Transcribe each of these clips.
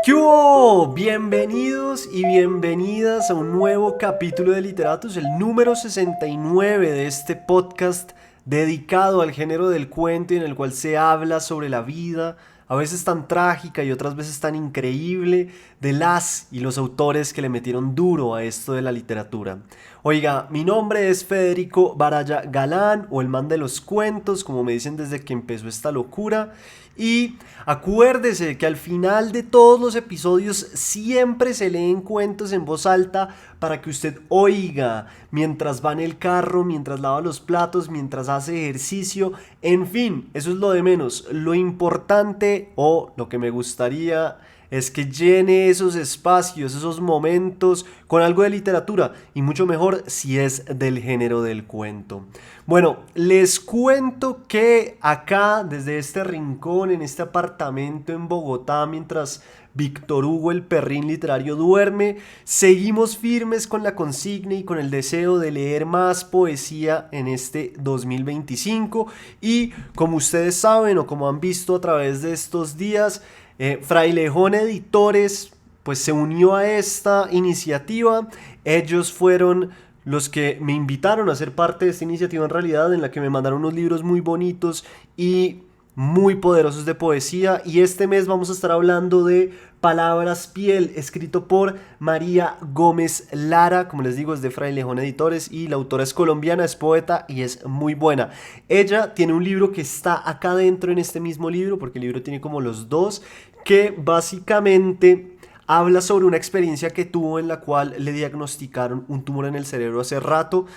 ¿Qué hubo? Bienvenidos y bienvenidas a un nuevo capítulo de Literatus, el número 69 de este podcast dedicado al género del cuento y en el cual se habla sobre la vida, a veces tan trágica y otras veces tan increíble, de las y los autores que le metieron duro a esto de la literatura. Oiga, mi nombre es Federico Baraya Galán, o el man de los cuentos, como me dicen desde que empezó esta locura. Y acuérdese que al final de todos los episodios siempre se leen cuentos en voz alta para que usted oiga mientras va en el carro, mientras lava los platos, mientras hace ejercicio. En fin, eso es lo de menos. Lo importante o lo que me gustaría es que llene esos espacios, esos momentos con algo de literatura, y mucho mejor si es del género del cuento. Bueno, les cuento que acá, desde este rincón, en este apartamento en Bogotá, mientras Víctor Hugo el perrín literario duerme, seguimos firmes con la consigna y con el deseo de leer más poesía en este 2025. Y como ustedes saben o como han visto a través de estos días, Frailejón Editores pues se unió a esta iniciativa. Ellos fueron los que me invitaron a ser parte de esta iniciativa, en realidad, en la que me mandaron unos libros muy bonitos y muy poderosos de poesía. Y este mes vamos a estar hablando de Palabras Piel, escrito por María Gómez Lara. Como les digo, es de Frailejón Editores y la autora es colombiana, es poeta y es muy buena. Ella tiene un libro que está acá dentro en este mismo libro, porque el libro tiene como los dos, que básicamente habla sobre una experiencia que tuvo en la cual le diagnosticaron un tumor en el cerebro hace rato,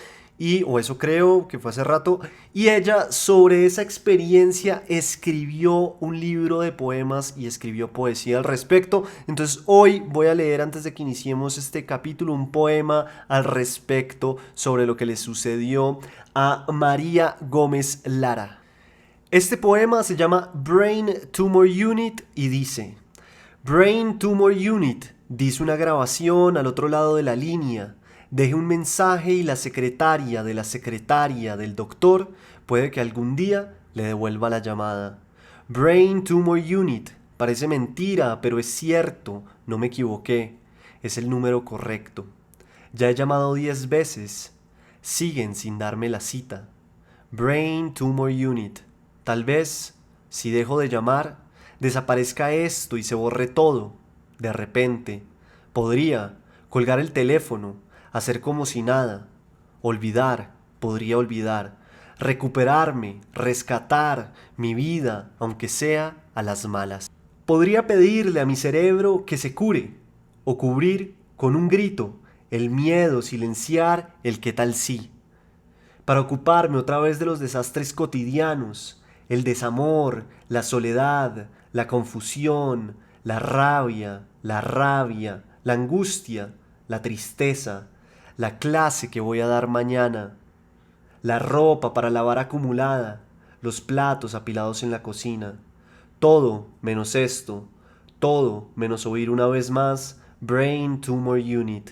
o eso creo que fue hace rato, y ella sobre esa experiencia escribió un libro de poemas y escribió poesía al respecto. Entonces hoy voy a leer, antes de que iniciemos este capítulo, un poema al respecto sobre lo que le sucedió a María Gómez Lara. Este poema se llama Brain Tumor Unit y dice: Brain Tumor Unit, dice una grabación al otro lado de la línea. Deje un mensaje y la secretaria de la secretaria del doctor puede que algún día le devuelva la llamada. Brain Tumor Unit, parece mentira, pero es cierto, no me equivoqué. Es el número correcto. Ya he llamado 10 veces. Siguen sin darme la cita. Brain Tumor Unit. Tal vez, si dejo de llamar, desaparezca esto y se borre todo. De repente, podría colgar el teléfono, hacer como si nada, olvidar, podría olvidar, recuperarme, rescatar mi vida, aunque sea a las malas. Podría pedirle a mi cerebro que se cure, o cubrir con un grito el miedo, silenciar el qué tal sí, para ocuparme otra vez de los desastres cotidianos, el desamor, la soledad, la confusión, la rabia, la angustia, la tristeza, la clase que voy a dar mañana, la ropa para lavar acumulada, los platos apilados en la cocina. Todo menos esto, todo menos oír una vez más Brain Tumor Unit.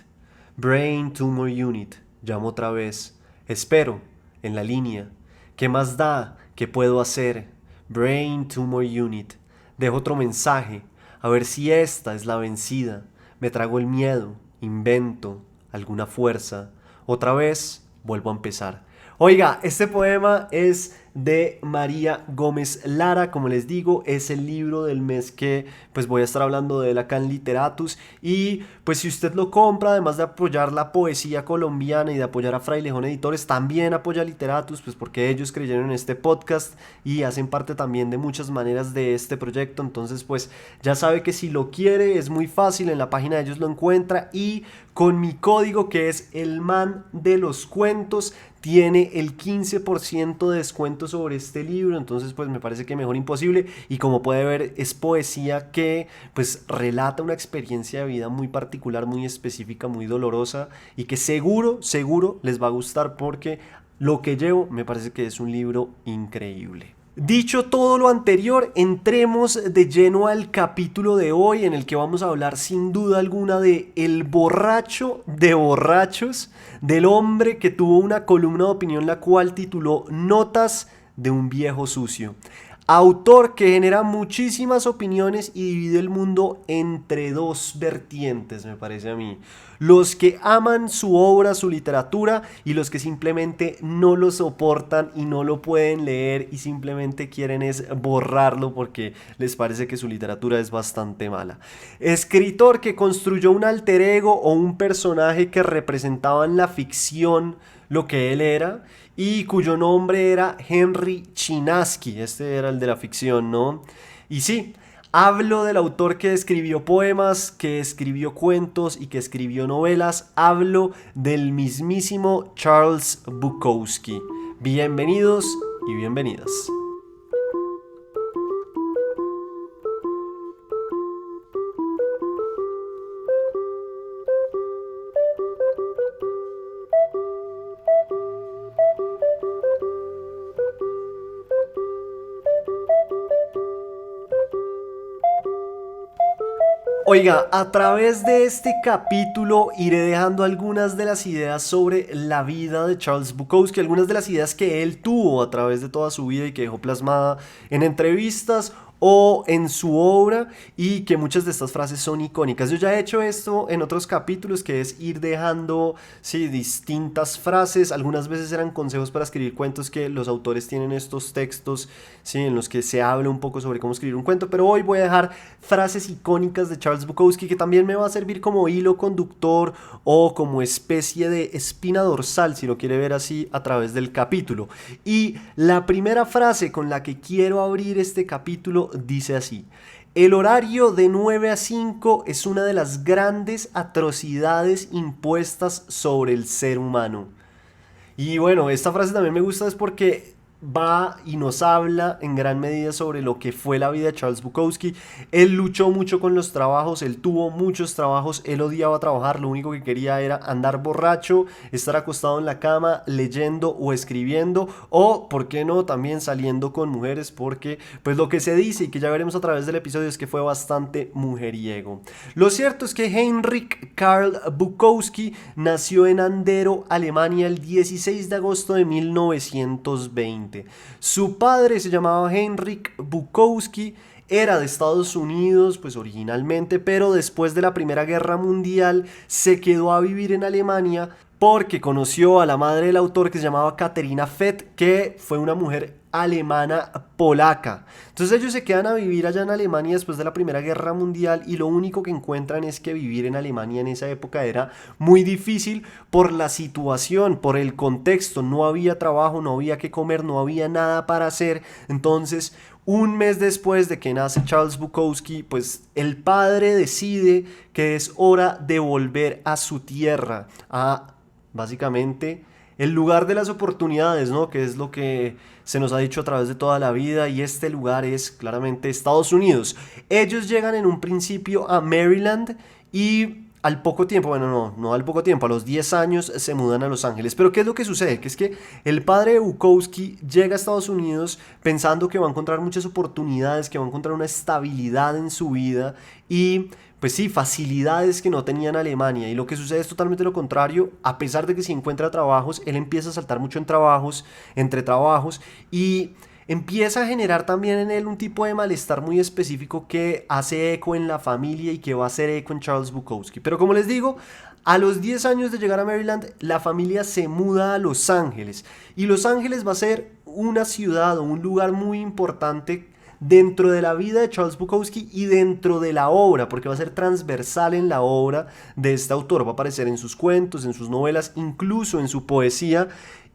Brain Tumor Unit, llamo otra vez. Espero, en la línea. ¿Qué más da? ¿Qué puedo hacer? Brain Tumor Unit. Dejo otro mensaje, a ver si esta es la vencida. Me trago el miedo, invento alguna fuerza. Otra vez vuelvo a empezar. Oiga, este poema es de María Gómez Lara. Como les digo, es el libro del mes que pues voy a estar hablando de él acá en Literatus. Y pues si usted lo compra, además de apoyar la poesía colombiana y de apoyar a Frailejón Editores, también apoya Literatus, pues porque ellos creyeron en este podcast y hacen parte también de muchas maneras de este proyecto. Entonces pues ya sabe que si lo quiere es muy fácil, en la página de ellos lo encuentra, y con mi código, que es el man de los cuentos, tiene el 15% de descuento sobre este libro. Entonces pues me parece que mejor imposible, y como puede ver es poesía que pues relata una experiencia de vida muy particular, muy específica, muy dolorosa, y que seguro les va a gustar, porque lo que llevo me parece que es un libro increíble. Dicho todo lo anterior, entremos de lleno al capítulo de hoy, en el que vamos a hablar sin duda alguna de el borracho de borrachos, del hombre que tuvo una columna de opinión la cual tituló Notas de un viejo sucio. Autor que genera muchísimas opiniones y divide el mundo entre dos vertientes, me parece a mí. Los que aman su obra, su literatura, y los que simplemente no lo soportan y no lo pueden leer y simplemente quieren es borrarlo porque les parece que su literatura es bastante mala. Escritor que construyó un alter ego o un personaje que representaba en la ficción lo que él era y cuyo nombre era Henry Chinaski. Este era el de la ficción, ¿no? Y sí, hablo del autor que escribió poemas, que escribió cuentos y que escribió novelas. Hablo del mismísimo Charles Bukowski. Bienvenidos y bienvenidas. Oiga, a través de este capítulo iré dejando algunas de las ideas sobre la vida de Charles Bukowski, algunas de las ideas que él tuvo a través de toda su vida y que dejó plasmada en entrevistas o en su obra, y que muchas de estas frases son icónicas. Yo ya he hecho esto en otros capítulos, que es ir dejando, sí, distintas frases. Algunas veces eran consejos para escribir cuentos, que los autores tienen estos textos, sí, en los que se habla un poco sobre cómo escribir un cuento, pero hoy voy a dejar frases icónicas de Charles Bukowski, que también me va a servir como hilo conductor o como especie de espina dorsal, si lo quiere ver así, a través del capítulo. Y la primera frase con la que quiero abrir este capítulo dice así: el horario de 9 a 5 es una de las grandes atrocidades impuestas sobre el ser humano. Y bueno, esta frase también me gusta, es porque va y nos habla en gran medida sobre lo que fue la vida de Charles Bukowski. Él luchó mucho con los trabajos, él tuvo muchos trabajos, él odiaba trabajar, lo único que quería era andar borracho, estar acostado en la cama leyendo o escribiendo, o, por qué no, también saliendo con mujeres, porque pues lo que se dice y que ya veremos a través del episodio es que fue bastante mujeriego. Lo cierto es que Heinrich Karl Bukowski nació en Andero, Alemania, el 16 de agosto de 1920. Su padre se llamaba Heinrich Bukowski, era de Estados Unidos, pues originalmente, pero después de la Primera Guerra Mundial se quedó a vivir en Alemania porque conoció a la madre del autor, que se llamaba Katharina Fett, que fue una mujer alemana polaca. Entonces ellos se quedan a vivir allá en Alemania después de la Primera Guerra Mundial, y lo único que encuentran es que vivir en Alemania en esa época era muy difícil por la situación, por el contexto. No había trabajo, no había que comer, no había nada para hacer. Entonces, un mes después de que nace Charles Bukowski, pues el padre decide que es hora de volver a su tierra, a básicamente el lugar de las oportunidades, ¿no? Que es lo que se nos ha dicho a través de toda la vida, y este lugar es claramente Estados Unidos. Ellos llegan en un principio a Maryland y al poco tiempo, bueno, no al poco tiempo, a los 10 años se mudan a Los Ángeles. Pero ¿qué es lo que sucede? Que es que el padre de Bukowski llega a Estados Unidos pensando que va a encontrar muchas oportunidades, que va a encontrar una estabilidad en su vida y, pues sí, facilidades que no tenía en Alemania. Y lo que sucede es totalmente lo contrario. A pesar de que se encuentra trabajos, él empieza a saltar mucho en trabajos, entre trabajos, y empieza a generar también en él un tipo de malestar muy específico que hace eco en la familia y que va a hacer eco en Charles Bukowski. Pero como les digo, a los 10 años de llegar a Maryland, la familia se muda a Los Ángeles. Y Los Ángeles va a ser una ciudad o un lugar muy importante dentro de la vida de Charles Bukowski y dentro de la obra, porque va a ser transversal en la obra de este autor. Va a aparecer en sus cuentos, en sus novelas, incluso en su poesía.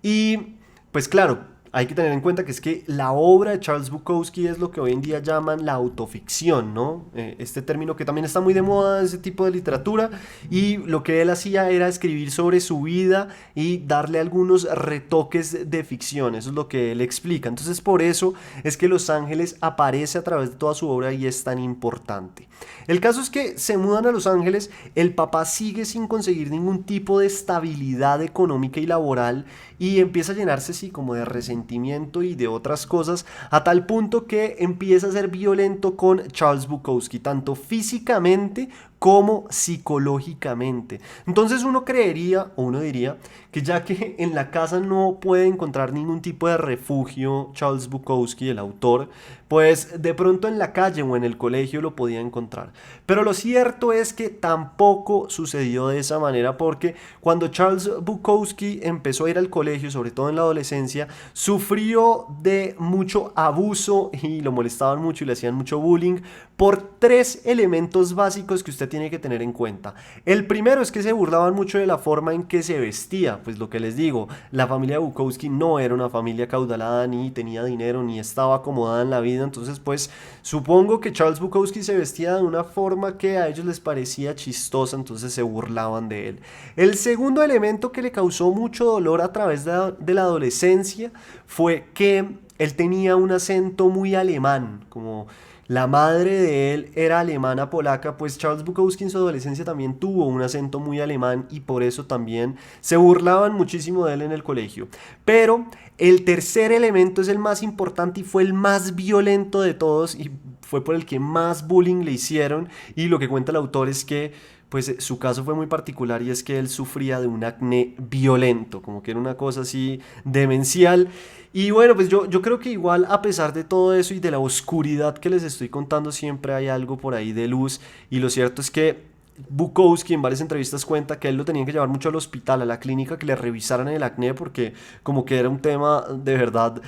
Y pues claro, hay que tener en cuenta que es que la obra de Charles Bukowski es lo que hoy en día llaman la autoficción, ¿no? Este término que también está muy de moda en ese tipo de literatura, y lo que él hacía era escribir sobre su vida y darle algunos retoques de ficción. Eso es lo que él explica. Entonces, por eso es que Los Ángeles aparece a través de toda su obra y es tan importante. El caso es que se mudan a Los Ángeles, el papá sigue sin conseguir ningún tipo de estabilidad económica y laboral, y empieza a llenarse, sí, como de resentimiento y de otras cosas, a tal punto que empieza a ser violento con Charles Bukowski, tanto físicamente como psicológicamente. Entonces uno creería o uno diría que ya que en la casa no puede encontrar ningún tipo de refugio Charles Bukowski, el autor, pues de pronto en la calle o en el colegio lo podía encontrar. Pero lo cierto es que tampoco sucedió de esa manera, porque cuando Charles Bukowski empezó a ir al colegio, sobre todo en la adolescencia, sufrió de mucho abuso y lo molestaban mucho y le hacían mucho bullying por tres elementos básicos que usted tiene que tener en cuenta. El primero es que se burlaban mucho de la forma en que se vestía. Pues lo que les digo, la familia Bukowski no era una familia caudalada, ni tenía dinero, ni estaba acomodada en la vida. Entonces pues supongo que Charles Bukowski se vestía de una forma que a ellos les parecía chistosa, entonces se burlaban de él. El segundo elemento que le causó mucho dolor a través de la adolescencia fue que él tenía un acento muy alemán, como la madre de él era alemana polaca, pues Charles Bukowski en su adolescencia también tuvo un acento muy alemán y por eso también se burlaban muchísimo de él en el colegio. Pero el tercer elemento es el más importante y fue el más violento de todos y fue por el que más bullying le hicieron, y lo que cuenta el autor es que pues su caso fue muy particular, y es que él sufría de un acné violento, como que era una cosa así demencial. Y bueno, pues yo creo que igual a pesar de todo eso y de la oscuridad que les estoy contando, siempre hay algo por ahí de luz. Y lo cierto es que Bukowski en varias entrevistas cuenta que él lo tenían que llevar mucho al hospital, a la clínica, que le revisaran el acné, porque como que era un tema de verdad,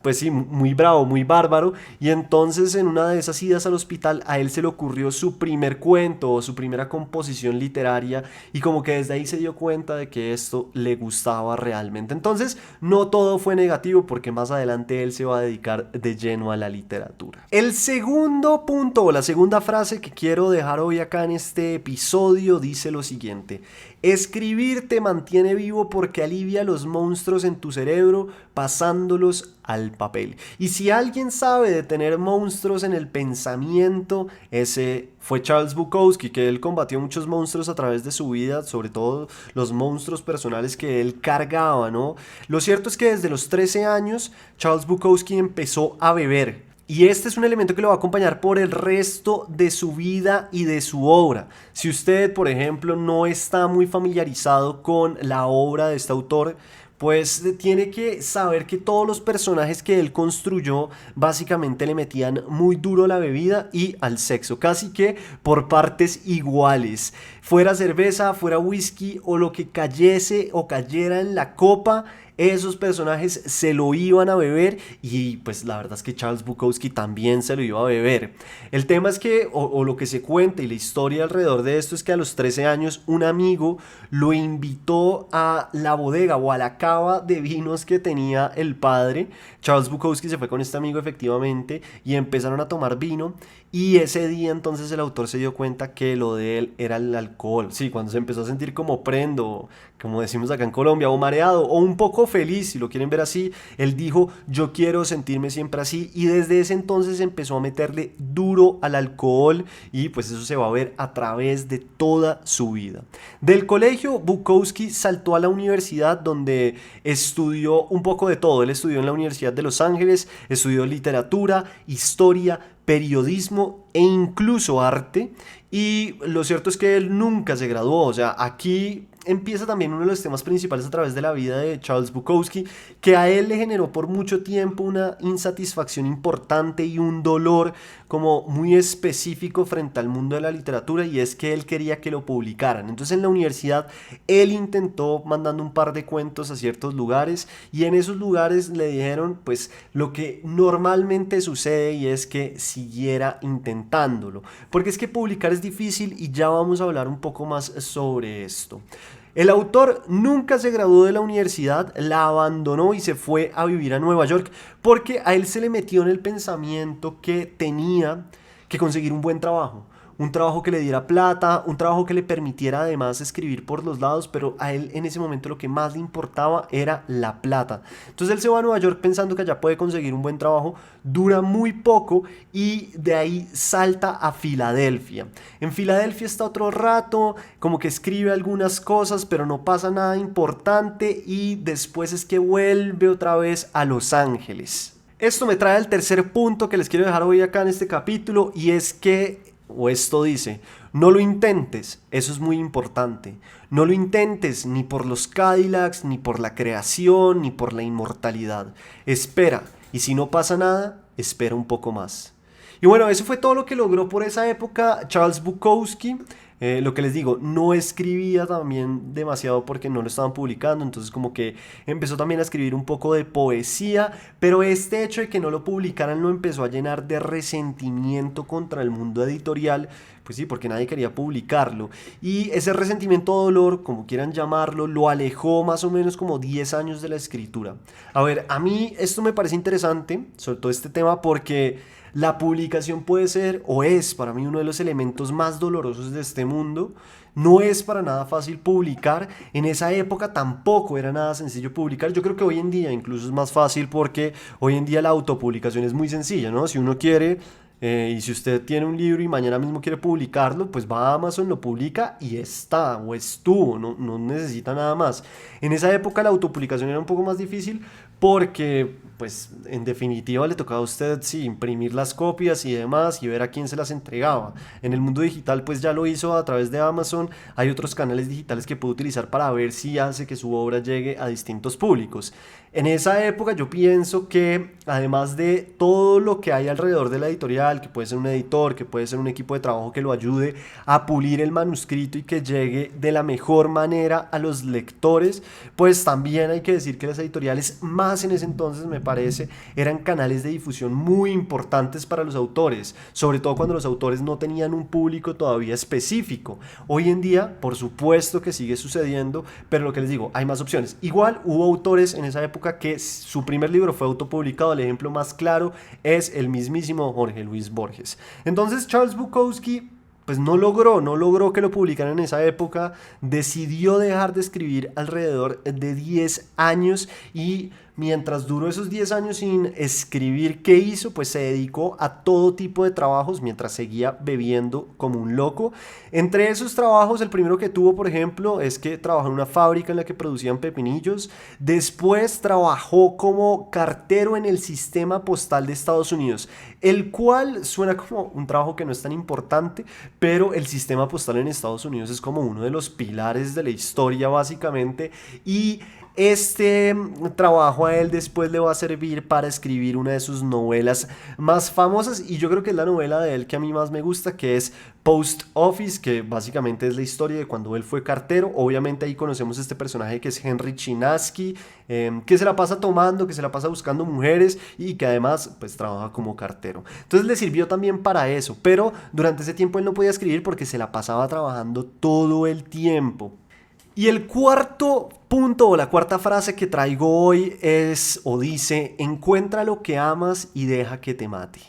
pues sí, muy bravo, muy bárbaro. Y entonces en una de esas idas al hospital a él se le ocurrió su primer cuento o su primera composición literaria, y como que desde ahí se dio cuenta de que esto le gustaba realmente. Entonces no todo fue negativo, porque más adelante él se va a dedicar de lleno a la literatura. El segundo punto o la segunda frase que quiero dejar hoy acá en este episodio dice lo siguiente: escribir te mantiene vivo porque alivia los monstruos en tu cerebro pasándolos al papel. Y si alguien sabe de tener monstruos en el pensamiento, ese fue Charles Bukowski, que él combatió muchos monstruos a través de su vida, sobre todo los monstruos personales que él cargaba, ¿no? Lo cierto es que desde los 13 años Charles Bukowski empezó a beber. Y este es un elemento que lo va a acompañar por el resto de su vida y de su obra. Si usted, por ejemplo, no está muy familiarizado con la obra de este autor, pues tiene que saber que todos los personajes que él construyó básicamente le metían muy duro a la bebida y al sexo, casi que por partes iguales. Fuera cerveza, fuera whisky o lo que cayese o cayera en la copa, esos personajes se lo iban a beber, y pues la verdad es que Charles Bukowski también se lo iba a beber. El tema es que, o lo que se cuenta y la historia alrededor de esto, es que a los 13 años un amigo lo invitó a la bodega o a la cava de vinos que tenía el padre. Charles Bukowski se fue con este amigo efectivamente y empezaron a tomar vino, y ese día entonces el autor se dio cuenta que lo de él era el alcohol. Sí, cuando se empezó a sentir como prendo, como decimos acá en Colombia, o mareado, o un poco feliz, si lo quieren ver así, él dijo: yo quiero sentirme siempre así, y desde ese entonces empezó a meterle duro al alcohol, y pues eso se va a ver a través de toda su vida. Del colegio, Bukowski saltó a la universidad, donde estudió un poco de todo. Él estudió en la Universidad de Los Ángeles, estudió literatura, historia, periodismo e incluso arte, y lo cierto es que él nunca se graduó. O sea, aquí empieza también uno de los temas principales a través de la vida de Charles Bukowski, que a él le generó por mucho tiempo una insatisfacción importante y un dolor como muy específico frente al mundo de la literatura, y es que él quería que lo publicaran. Entonces en la universidad él intentó mandando un par de cuentos a ciertos lugares, y en esos lugares le dijeron pues lo que normalmente sucede, y es que siguiera intentándolo, porque es que publicar es difícil, y ya vamos a hablar un poco más sobre esto. El autor nunca se graduó de la universidad, la abandonó y se fue a vivir a Nueva York, porque a él se le metió en el pensamiento que tenía que conseguir un buen trabajo. Un trabajo que le diera plata, un trabajo que le permitiera además escribir por los lados, pero a él en ese momento lo que más le importaba era la plata. Entonces él se va a Nueva York pensando que allá puede conseguir un buen trabajo, dura muy poco y de ahí salta a Filadelfia. En Filadelfia está otro rato, como que escribe algunas cosas, pero no pasa nada importante, y después es que vuelve otra vez a Los Ángeles. Esto me trae al tercer punto que les quiero dejar hoy acá en este capítulo, y es que o esto dice: no lo intentes, eso es muy importante. No lo intentes ni por los Cadillacs, ni por la creación, ni por la inmortalidad. Espera, y si no pasa nada, espera un poco más. Y bueno, eso fue todo lo que logró por esa época Charles Bukowski. Lo que les digo, no escribía también demasiado porque no lo estaban publicando, entonces como que empezó también a escribir un poco de poesía, pero este hecho de que no lo publicaran lo empezó a llenar de resentimiento contra el mundo editorial, pues sí, porque nadie quería publicarlo. Y ese resentimiento o dolor, como quieran llamarlo, lo alejó más o menos como 10 años de la escritura. A ver, a mí esto me parece interesante, sobre todo este tema, porque la publicación puede ser o es para mí uno de los elementos más dolorosos de este mundo. No es para nada fácil publicar. En esa época tampoco era nada sencillo publicar. Yo creo que hoy en día incluso es más fácil porque hoy en día la autopublicación es muy sencilla, ¿no? Si uno quiere y si usted tiene un libro y mañana mismo quiere publicarlo, pues va a Amazon, lo publica y está o estuvo, no necesita nada más. En esa época la autopublicación era un poco más difícil porque, pues, en definitiva le tocaba a usted, sí, imprimir las copias y demás y ver a quién se las entregaba. En el mundo digital, pues ya lo hizo a través de Amazon. Hay otros canales digitales que puede utilizar para ver si hace que su obra llegue a distintos públicos. En esa época yo pienso que además de todo lo que hay alrededor de la editorial, que puede ser un editor, que puede ser un equipo de trabajo que lo ayude a pulir el manuscrito y que llegue de la mejor manera a los lectores, pues también hay que decir que las editoriales, más en ese entonces me parece, eran canales de difusión muy importantes para los autores, sobre todo cuando los autores no tenían un público todavía específico. Hoy en día, por supuesto que sigue sucediendo, pero lo que les digo, hay más opciones. Igual hubo autores en esa época que su primer libro fue autopublicado. El ejemplo más claro es el mismísimo Jorge Luis Borges. Entonces Charles Bukowski pues no logró que lo publicaran en esa época, decidió dejar de escribir alrededor de 10 años y mientras duró esos 10 años sin escribir, ¿qué hizo? Pues se dedicó a todo tipo de trabajos mientras seguía bebiendo como un loco. Entre esos trabajos, el primero que tuvo, por ejemplo, es que trabajó en una fábrica en la que producían pepinillos. Después trabajó como cartero en el sistema postal de Estados Unidos, el cual suena como un trabajo que no es tan importante, pero el sistema postal en Estados Unidos es como uno de los pilares de la historia básicamente, y este trabajo a él después le va a servir para escribir una de sus novelas más famosas, y yo creo que es la novela de él que a mí más me gusta, que es Post Office, que básicamente es la historia de cuando él fue cartero. Obviamente ahí conocemos este personaje que es Henry Chinaski, que se la pasa tomando, que se la pasa buscando mujeres y que además pues trabaja como cartero. Entonces le sirvió también para eso, pero durante ese tiempo él no podía escribir porque se la pasaba trabajando todo el tiempo. Y el cuarto punto o la cuarta frase que traigo hoy es o dice: encuentra lo que amas y deja que te mate.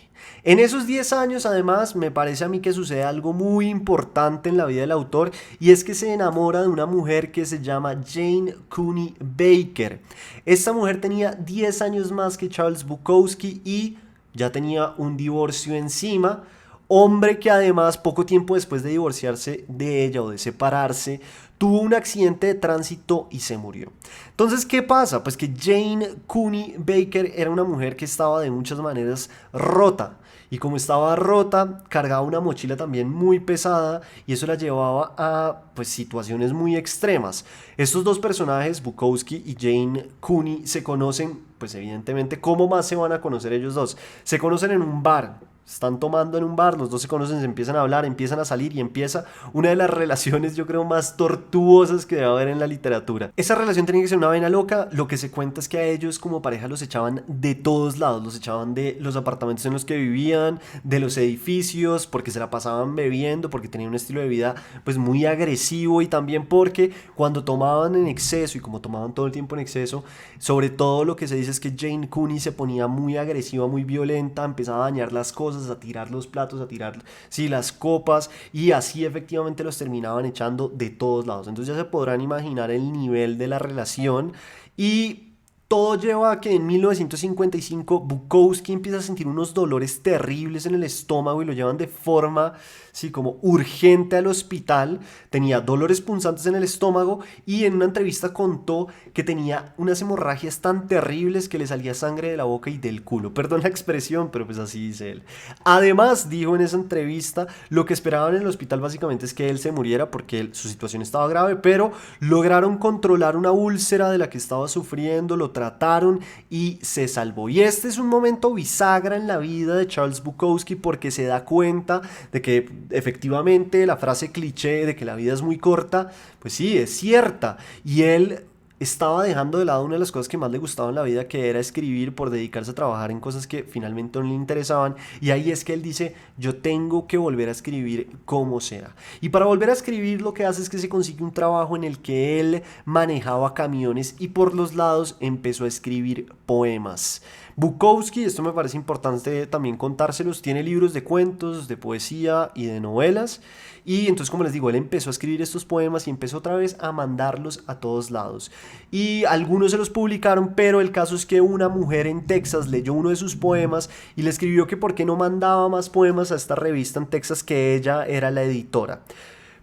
En esos 10 años, además, me parece a mí que sucede algo muy importante en la vida del autor, y es que se enamora de una mujer que se llama Jane Cooney Baker. Esta mujer tenía 10 años más que Charles Bukowski y ya tenía un divorcio encima. Hombre que además poco tiempo después de divorciarse de ella o de separarse, tuvo un accidente de tránsito y se murió. Entonces, ¿qué pasa? Pues que Jane Cooney Baker era una mujer que estaba de muchas maneras rota. Y como estaba rota, cargaba una mochila también muy pesada y eso la llevaba a pues situaciones muy extremas. Estos dos personajes, Bukowski y Jane Cooney, se conocen, pues evidentemente, ¿cómo más se van a conocer ellos dos? Se conocen en un bar. Están tomando en un bar, los dos se conocen, se empiezan a hablar, empiezan a salir y empieza una de las relaciones, yo creo, más tortuosas que debe haber en la literatura. Esa relación tenía que ser una vaina loca. Lo que se cuenta es que a ellos como pareja los echaban de todos lados, los echaban de los apartamentos en los que vivían, de los edificios, porque se la pasaban bebiendo, porque tenían un estilo de vida pues muy agresivo, y también porque cuando tomaban en exceso, y como tomaban todo el tiempo en exceso, sobre todo lo que se dice es que Jane Cooney se ponía muy agresiva, muy violenta, empezaba a dañar las cosas, a tirar los platos, a tirar sí, las copas, y así efectivamente los terminaban echando de todos lados. Entonces ya se podrán imaginar el nivel de la relación. Y Todo lleva a que en 1955 Bukowski empieza a sentir unos dolores terribles en el estómago y lo llevan de forma, sí, como urgente al hospital. Tenía dolores punzantes en el estómago y en una entrevista contó que tenía unas hemorragias tan terribles que le salía sangre de la boca y del culo. Perdón la expresión, pero pues así dice él. Además, dijo en esa entrevista, lo que esperaban en el hospital básicamente es que él se muriera porque su situación estaba grave, pero lograron controlar una úlcera de la que estaba sufriendo, lo trataron y se salvó. Y este es un momento bisagra en la vida de Charles Bukowski porque se da cuenta de que efectivamente la frase cliché de que la vida es muy corta, pues sí, es cierta. Y él estaba dejando de lado una de las cosas que más le gustaba en la vida, que era escribir, por dedicarse a trabajar en cosas que finalmente no le interesaban. Y ahí es que él dice, yo tengo que volver a escribir como sea. Y para volver a escribir lo que hace es que se consigue un trabajo en el que él manejaba camiones y por los lados empezó a escribir poemas. Bukowski, esto me parece importante también contárselos, tiene libros de cuentos, de poesía y de novelas. Y entonces, como les digo, él empezó a escribir estos poemas y empezó otra vez a mandarlos a todos lados. Y algunos se los publicaron, pero el caso es que una mujer en Texas leyó uno de sus poemas y le escribió que por qué no mandaba más poemas a esta revista en Texas, que ella era la editora.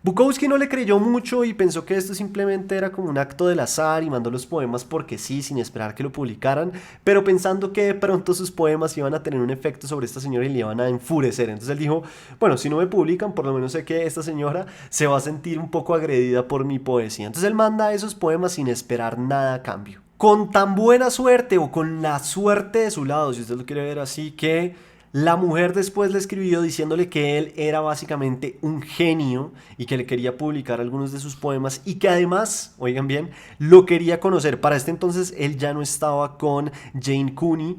Bukowski no le creyó mucho y pensó que esto simplemente era como un acto del azar y mandó los poemas porque sí, sin esperar que lo publicaran, pero pensando que de pronto sus poemas iban a tener un efecto sobre esta señora y le iban a enfurecer. Entonces él dijo, bueno, si no me publican, por lo menos sé que esta señora se va a sentir un poco agredida por mi poesía. Entonces él manda esos poemas sin esperar nada a cambio. Con tan buena suerte, o con la suerte de su lado, si usted lo quiere ver así, que la mujer después le escribió diciéndole que él era básicamente un genio y que le quería publicar algunos de sus poemas y que además, oigan bien, lo quería conocer. Para este entonces él ya no estaba con Jane Cooney.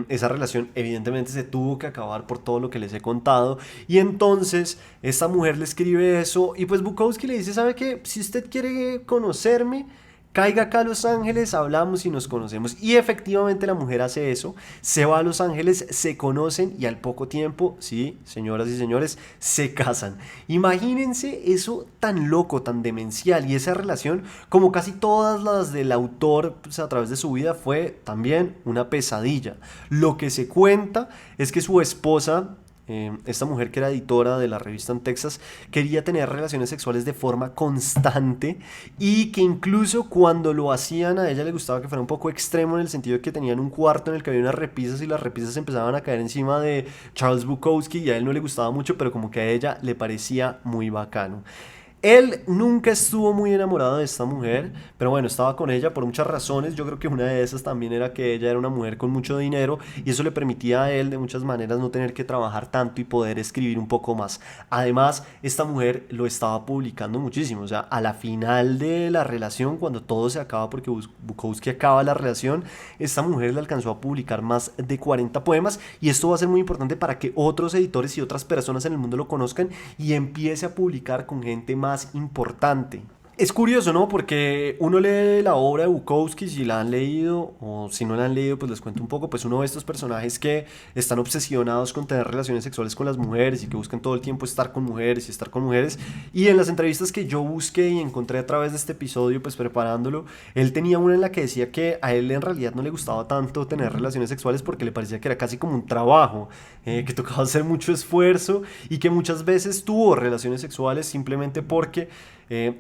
Esa relación evidentemente se tuvo que acabar por todo lo que les he contado. Y entonces esta mujer le escribe eso y pues Bukowski le dice, ¿sabe qué? Si usted quiere conocerme, caiga acá a Los Ángeles, hablamos y nos conocemos. Y efectivamente la mujer hace eso, se va a Los Ángeles, se conocen y al poco tiempo, sí, señoras y señores, se casan. Imagínense eso tan loco, tan demencial, y esa relación, como casi todas las del autor, pues, a través de su vida, fue también una pesadilla. Lo que se cuenta es que su esposa, esta mujer que era editora de la revista en Texas, quería tener relaciones sexuales de forma constante y que incluso cuando lo hacían a ella le gustaba que fuera un poco extremo, en el sentido de que tenían un cuarto en el que había unas repisas y las repisas empezaban a caer encima de Charles Bukowski y a él no le gustaba mucho, pero como que a ella le parecía muy bacano. Él nunca estuvo muy enamorado de esta mujer, pero bueno, estaba con ella por muchas razones. Yo creo que una de esas también era que ella era una mujer con mucho dinero y eso le permitía a él de muchas maneras no tener que trabajar tanto y poder escribir un poco más. Además, esta mujer lo estaba publicando muchísimo. O sea, a la final de la relación, cuando todo se acaba porque Bukowski acaba la relación, esta mujer le alcanzó a publicar más de 40 poemas y esto va a ser muy importante para que otros editores y otras personas en el mundo lo conozcan y empiece a publicar con gente más importante. Es curioso, ¿no? Porque uno lee la obra de Bukowski, si la han leído o si no la han leído, pues les cuento un poco. Pues uno ve estos personajes que están obsesionados con tener relaciones sexuales con las mujeres y que buscan todo el tiempo estar con mujeres y estar con mujeres. Y en las entrevistas que yo busqué y encontré a través de este episodio, pues preparándolo, él tenía una en la que decía que a él en realidad no le gustaba tanto tener relaciones sexuales porque le parecía que era casi como un trabajo, que tocaba hacer mucho esfuerzo y que muchas veces tuvo relaciones sexuales simplemente porque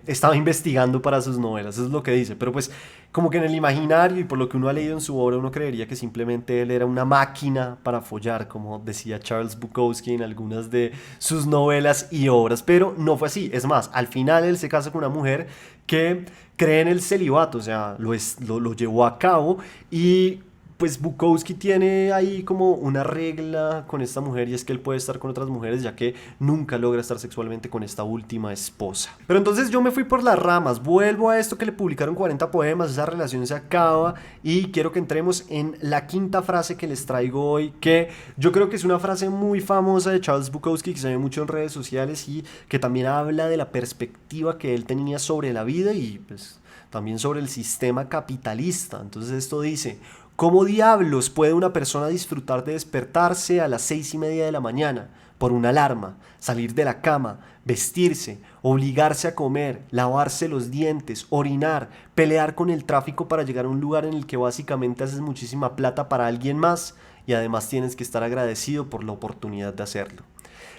estaba investigando para sus novelas, eso es lo que dice, pero pues como que en el imaginario y por lo que uno ha leído en su obra uno creería que simplemente él era una máquina para follar, como decía Charles Bukowski en algunas de sus novelas y obras, pero no fue así. Es más, al final él se casa con una mujer que cree en el celibato, o sea, lo llevó a cabo y pues Bukowski tiene ahí como una regla con esta mujer y es que él puede estar con otras mujeres ya que nunca logra estar sexualmente con esta última esposa. Pero entonces yo me fui por las ramas, vuelvo a esto que le publicaron 40 poemas, esa relación se acaba y quiero que entremos en la quinta frase que les traigo hoy, que yo creo que es una frase muy famosa de Charles Bukowski que se ve mucho en redes sociales y que también habla de la perspectiva que él tenía sobre la vida y pues también sobre el sistema capitalista. Entonces esto dice: ¿Cómo diablos puede una persona disfrutar de despertarse a las 6:30 de la mañana por una alarma, salir de la cama, vestirse, obligarse a comer, lavarse los dientes, orinar, pelear con el tráfico para llegar a un lugar en el que básicamente haces muchísima plata para alguien más y además tienes que estar agradecido por la oportunidad de hacerlo?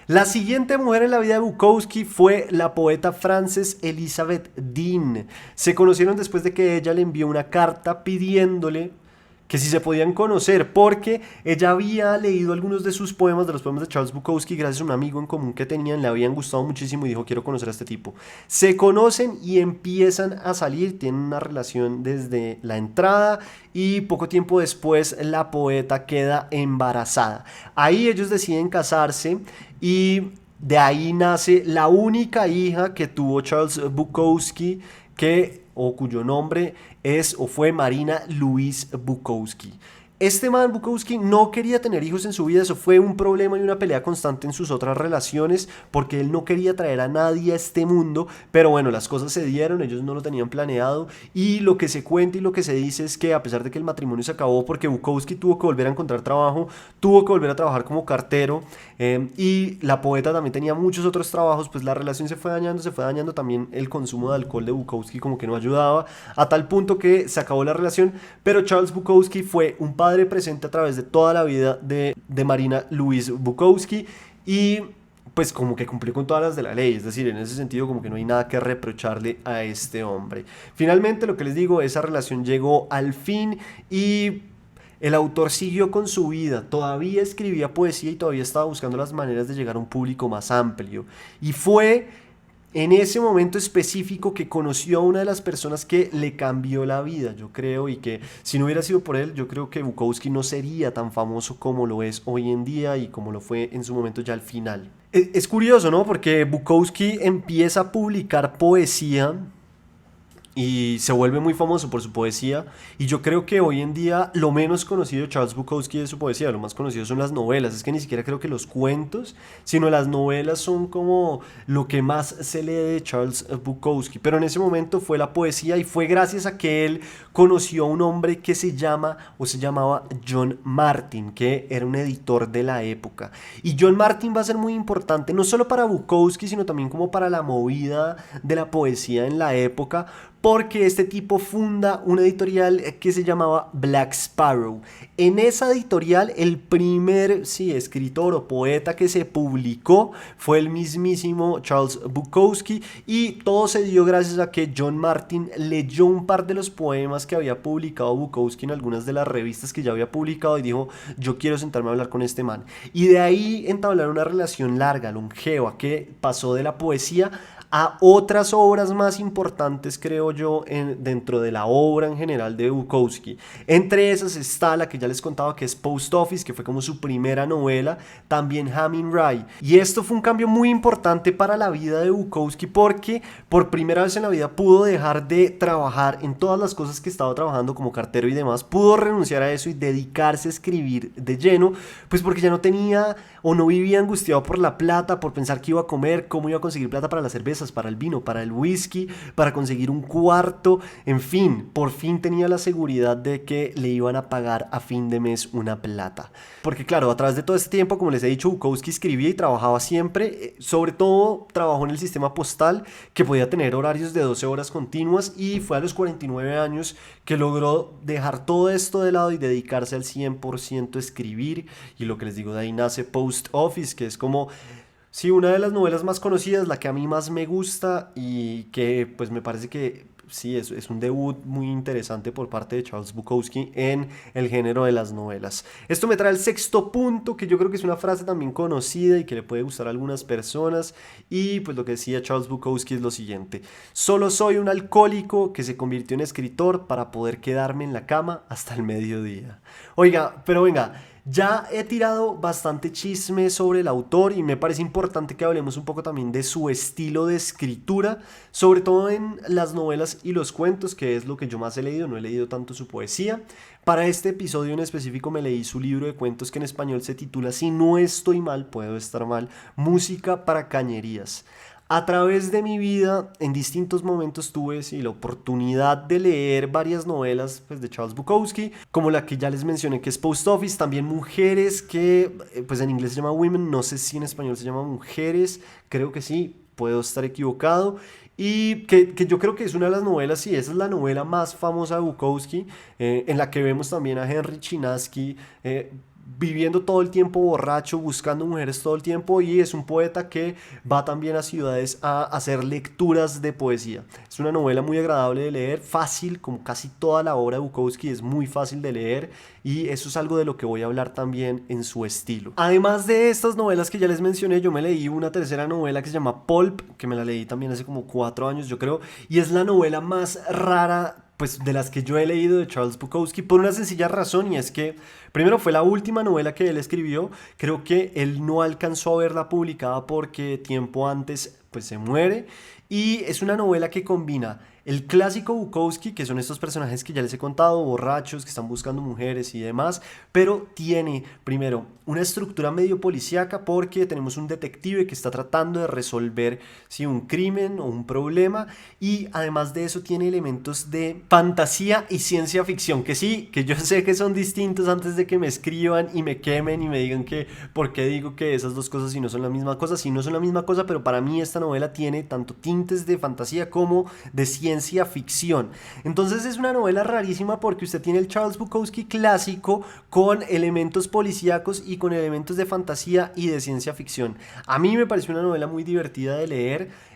La siguiente mujer en la vida de Bukowski fue la poeta Frances Elizabeth Dean. Se conocieron después de que ella le envió una carta pidiéndole que si se podían conocer, porque ella había leído algunos de sus poemas, de los poemas de Charles Bukowski, gracias a un amigo en común que tenían, le habían gustado muchísimo y dijo: quiero conocer a este tipo. Se conocen y empiezan a salir, tienen una relación desde la entrada y poco tiempo después la poeta queda embarazada. Ahí ellos deciden casarse y de ahí nace la única hija que tuvo Charles Bukowski, cuyo nombre es o fue Marina Louise Bukowski. Este man Bukowski no quería tener hijos en su vida, eso fue un problema y una pelea constante en sus otras relaciones, porque él no quería traer a nadie a este mundo, pero bueno, las cosas se dieron, ellos no lo tenían planeado, y lo que se cuenta y lo que se dice es que a pesar de que el matrimonio se acabó porque Bukowski tuvo que volver a encontrar trabajo, tuvo que volver a trabajar como cartero, y la poeta también tenía muchos otros trabajos, pues la relación se fue dañando también el consumo de alcohol de Bukowski como que no ayudaba, a tal punto que se acabó la relación, pero Charles Bukowski fue un padre presente a través de toda la vida de Marina Louise Bukowski y pues como que cumplió con todas las de la ley, es decir, en ese sentido como que no hay nada que reprocharle a este hombre. Finalmente, lo que les digo, esa relación llegó al fin y el autor siguió con su vida, todavía escribía poesía y todavía estaba buscando las maneras de llegar a un público más amplio. Y fue en ese momento específico que conoció a una de las personas que le cambió la vida, yo creo, y que si no hubiera sido por él, yo creo que Bukowski no sería tan famoso como lo es hoy en día y como lo fue en su momento ya al final. Es curioso, ¿no? Porque Bukowski empieza a publicar poesía y se vuelve muy famoso por su poesía, y yo creo que hoy en día lo menos conocido de Charles Bukowski es su poesía, lo más conocido son las novelas. Es que ni siquiera creo que los cuentos, sino las novelas son como lo que más se lee de Charles Bukowski, pero en ese momento fue la poesía y fue gracias a que él conoció a un hombre que se llamaba John Martin, que era un editor de la época, y John Martin va a ser muy importante no solo para Bukowski sino también como para la movida de la poesía en la época, porque este tipo funda una editorial que se llamaba Black Sparrow. En esa editorial el primer escritor o poeta que se publicó fue el mismísimo Charles Bukowski, y todo se dio gracias a que John Martin leyó un par de los poemas que había publicado Bukowski en algunas de las revistas que ya había publicado y dijo: yo quiero sentarme a hablar con este man. Y de ahí entablaron una relación larga, longeva, que pasó de la poesía a otras obras más importantes, creo yo, dentro de la obra en general de Bukowski. Entre esas está la que ya les contaba, que es Post Office, que fue como su primera novela, también Hamin Rai. Y esto fue un cambio muy importante para la vida de Bukowski, porque por primera vez en la vida pudo dejar de trabajar en todas las cosas que estaba trabajando como cartero y demás, pudo renunciar a eso y dedicarse a escribir de lleno, pues porque ya no tenía o no vivía angustiado por la plata, por pensar qué iba a comer, cómo iba a conseguir plata para las cervezas, para el vino, para el whisky, para conseguir un cuarto, en fin, por fin tenía la seguridad de que le iban a pagar a fin de mes una plata. Porque claro, a través de todo este tiempo, como les he dicho, Bukowski escribía y trabajaba siempre, sobre todo trabajó en el sistema postal, que podía tener horarios de 12 horas continuas, y fue a los 49 años que logró dejar todo esto de lado y dedicarse al 100% a escribir, y lo que les digo, de ahí nace Post Office, que es como sí, una de las novelas más conocidas, la que a mí más me gusta y que pues me parece que sí, es un debut muy interesante por parte de Charles Bukowski en el género de las novelas. Esto me trae el sexto punto, que yo creo que es una frase también conocida y que le puede gustar a algunas personas, y pues lo que decía Charles Bukowski es lo siguiente: solo soy un alcohólico que se convirtió en escritor para poder quedarme en la cama hasta el mediodía. Oiga, pero venga, ya he tirado bastante chisme sobre el autor y me parece importante que hablemos un poco también de su estilo de escritura, sobre todo en las novelas y los cuentos, que es lo que yo más he leído. No he leído tanto su poesía. Para este episodio en específico me leí su libro de cuentos, que en español se titula, si no estoy mal, puedo estar mal, Música para cañerías. A través de mi vida, en distintos momentos tuve la oportunidad de leer varias novelas pues, de Charles Bukowski, como la que ya les mencioné que es Post Office, también Mujeres, que pues en inglés se llama Women, no sé si en español se llama Mujeres, creo que sí, puedo estar equivocado. Y que yo creo que es una de las novelas, sí, esa es la novela más famosa de Bukowski, en la que vemos también a Henry Chinaski viviendo todo el tiempo borracho, buscando mujeres todo el tiempo, y es un poeta que va también a ciudades a hacer lecturas de poesía. Es una novela muy agradable de leer, fácil, como casi toda la obra de Bukowski es muy fácil de leer, y eso es algo de lo que voy a hablar también en su estilo. Además de estas novelas que ya les mencioné, yo me leí una tercera novela que se llama Pulp, que me la leí también hace como 4 años yo creo, y es la novela más rara pues de las que yo he leído de Charles Bukowski, por una sencilla razón, y es que primero fue la última novela que él escribió. Creo que él no alcanzó a verla publicada porque tiempo antes pues se muere, y es una novela que combina el clásico Bukowski, que son estos personajes que ya les he contado, borrachos, que están buscando mujeres y demás, pero tiene, primero, una estructura medio policíaca porque tenemos un detective que está tratando de resolver si un crimen o un problema, y además de eso tiene elementos de fantasía y ciencia ficción, que sí, que yo sé que son distintos antes de que me escriban y me quemen y me digan que por qué digo que esas dos cosas si no son la misma cosa, si no son la misma cosa, pero para mí esta novela tiene tanto tintes de fantasía como de ciencia ficción. Entonces es una novela rarísima porque usted tiene el Charles Bukowski clásico con elementos policíacos y con elementos de fantasía y de ciencia ficción. A mí me pareció una novela muy divertida de leer.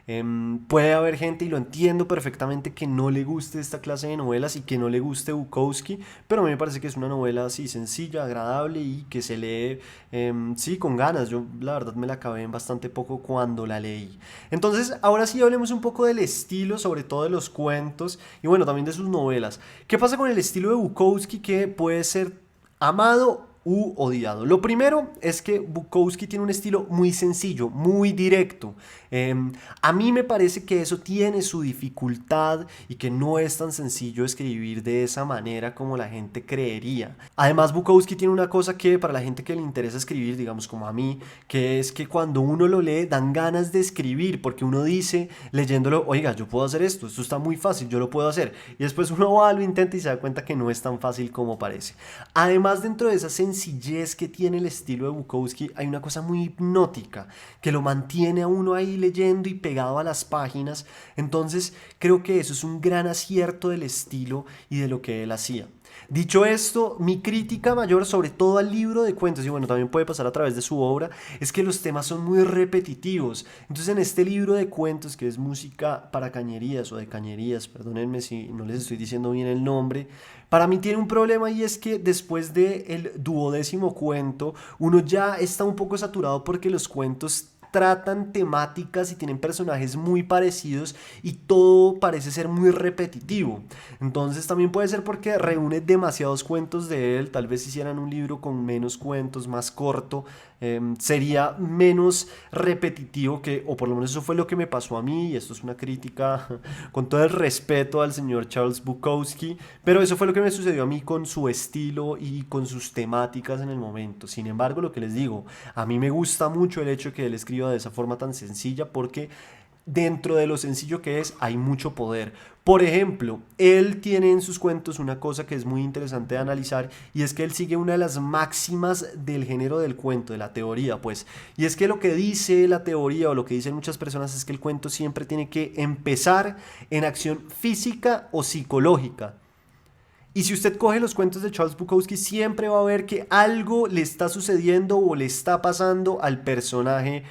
Puede haber gente, y lo entiendo perfectamente, que no le guste esta clase de novelas y que no le guste Bukowski, pero a mí me parece que es una novela así sencilla, agradable y que se lee sí con ganas. Yo la verdad me la acabé en bastante poco cuando la leí. Entonces ahora sí hablemos un poco del estilo, sobre todo de los cuentos y bueno, también de sus novelas. ¿Qué pasa con el estilo de Bukowski que puede ser amado u odiado? Lo primero es que Bukowski tiene un estilo muy sencillo, muy directo. A mí me parece que eso tiene su dificultad y que no es tan sencillo escribir de esa manera como la gente creería. Además, Bukowski tiene una cosa que para la gente que le interesa escribir, digamos como a mí, que es que cuando uno lo lee dan ganas de escribir, porque uno dice leyéndolo, oiga, yo puedo hacer esto está muy fácil, yo lo puedo hacer. Y después uno va, lo intenta y se da cuenta que no es tan fácil como parece. Además, dentro de esa sencillez que tiene el estilo de Bukowski, hay una cosa muy hipnótica que lo mantiene a uno ahí leyendo y pegado a las páginas. Entonces creo que eso es un gran acierto del estilo y de lo que él hacía. Dicho esto, mi crítica mayor sobre todo al libro de cuentos, y bueno, también puede pasar a través de su obra, es que los temas son muy repetitivos. Entonces en este libro de cuentos, que es música para cañerías o de cañerías, perdónenme si no les estoy diciendo bien el nombre, para mí tiene un problema, y es que después del 12º cuento, uno ya está un poco saturado porque los cuentos tratan temáticas y tienen personajes muy parecidos y todo parece ser muy repetitivo. Entonces también puede ser porque reúne demasiados cuentos de él. Tal vez si hicieran un libro con menos cuentos, más corto, sería menos repetitivo, que, o por lo menos eso fue lo que me pasó a mí, y esto es una crítica con todo el respeto al señor Charles Bukowski, pero eso fue lo que me sucedió a mí con su estilo y con sus temáticas en el momento. Sin embargo, lo que les digo, a mí me gusta mucho el hecho que él escriba de esa forma tan sencilla, porque dentro de lo sencillo que es hay mucho poder. Por ejemplo, él tiene en sus cuentos una cosa que es muy interesante de analizar, y es que él sigue una de las máximas del género del cuento, de la teoría pues, y es que lo que dice la teoría o lo que dicen muchas personas es que el cuento siempre tiene que empezar en acción física o psicológica. Y si usted coge los cuentos de Charles Bukowski, siempre va a ver que algo le está sucediendo o le está pasando al personaje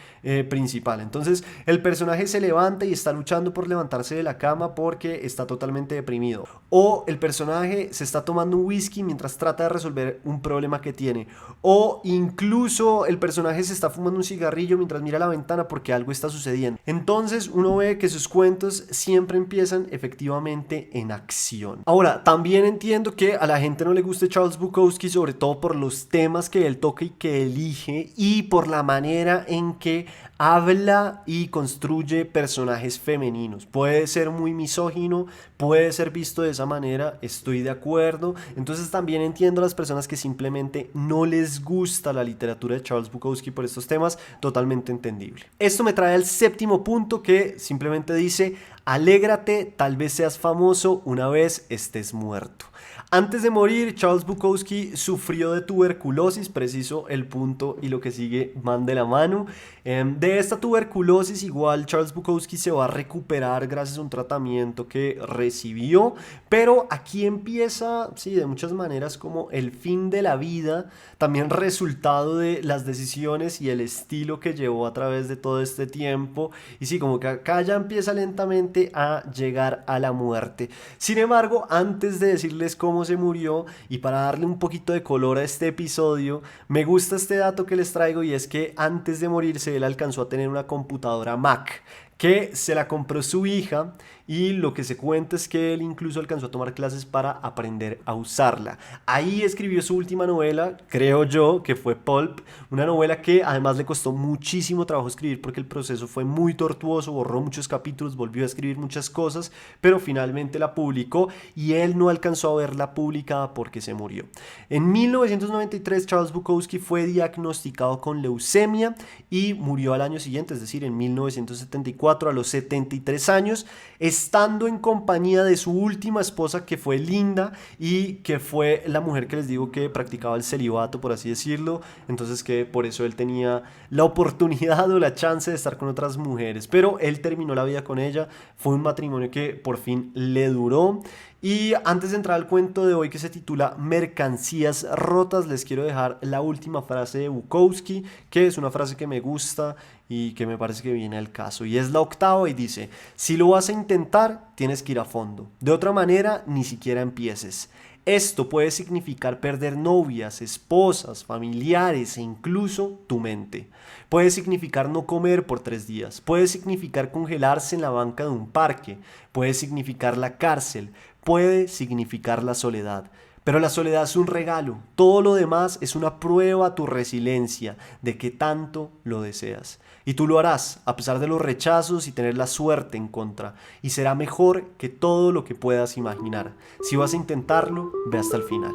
principal. Entonces el personaje se levanta y está luchando por levantarse de la cama porque está totalmente deprimido. O el personaje se está tomando un whisky mientras trata de resolver un problema que tiene. O incluso el personaje se está fumando un cigarrillo mientras mira la ventana porque algo está sucediendo. Entonces uno ve que sus cuentos siempre empiezan efectivamente en acción. Ahora, también entiendo que a la gente no le guste Charles Bukowski, sobre todo por los temas que él toca y que elige, y por la manera en que habla y construye personajes femeninos. Puede ser muy misógino, puede ser visto de esa manera, estoy de acuerdo. Entonces también entiendo a las personas que simplemente no les gusta la literatura de Charles Bukowski por estos temas, totalmente entendible. Esto me trae al séptimo punto, que simplemente dice: alégrate, tal vez seas famoso una vez estés muerto. Antes de morir, Charles Bukowski sufrió de tuberculosis, preciso el punto y lo que sigue van de la mano. De esta tuberculosis igual Charles Bukowski se va a recuperar gracias a un tratamiento que recibió, pero aquí empieza, sí, de muchas maneras como el fin de la vida, también resultado de las decisiones y el estilo que llevó a través de todo este tiempo, y sí, como que acá ya empieza lentamente a llegar a la muerte. Sin embargo, antes de decirles cómo se murió y para darle un poquito de color a este episodio, me gusta este dato que les traigo, y es que antes de morirse él alcanzó a tener una computadora Mac que se la compró su hija, y lo que se cuenta es que él incluso alcanzó a tomar clases para aprender a usarla. Ahí escribió su última novela, creo yo, que fue Pulp, una novela que además le costó muchísimo trabajo escribir porque el proceso fue muy tortuoso, borró muchos capítulos, volvió a escribir muchas cosas, pero finalmente la publicó y él no alcanzó a verla publicada porque se murió. En 1993 Charles Bukowski fue diagnosticado con leucemia y murió al año siguiente, es decir, en 1974, a los 73 años, estando en compañía de su última esposa, que fue Linda, y que fue la mujer que les digo que practicaba el celibato, por así decirlo. Entonces que por eso él tenía la oportunidad o la chance de estar con otras mujeres, pero él terminó la vida con ella. Fue un matrimonio que por fin le duró. Y antes de entrar al cuento de hoy, que se titula Mercancías rotas, les quiero dejar la última frase de Bukowski, que es una frase que me gusta y que me parece que viene al caso, y es la octava, y dice: si lo vas a intentar, tienes que ir a fondo, de otra manera ni siquiera empieces. Esto puede significar perder novias, esposas, familiares e incluso tu mente. Puede significar no comer por 3 días. Puede significar congelarse en la banca de un parque. Puede significar la cárcel. Puede significar la soledad. Pero la soledad es un regalo. Todo lo demás es una prueba a tu resiliencia, de que tanto lo deseas. Y tú lo harás, a pesar de los rechazos y tener la suerte en contra. Y será mejor que todo lo que puedas imaginar. Si vas a intentarlo, ve hasta el final.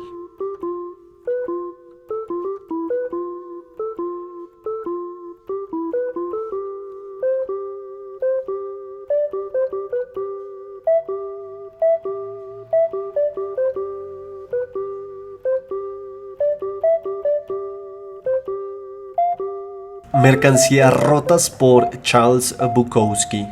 Mercancías rotas por Charles Bukowski.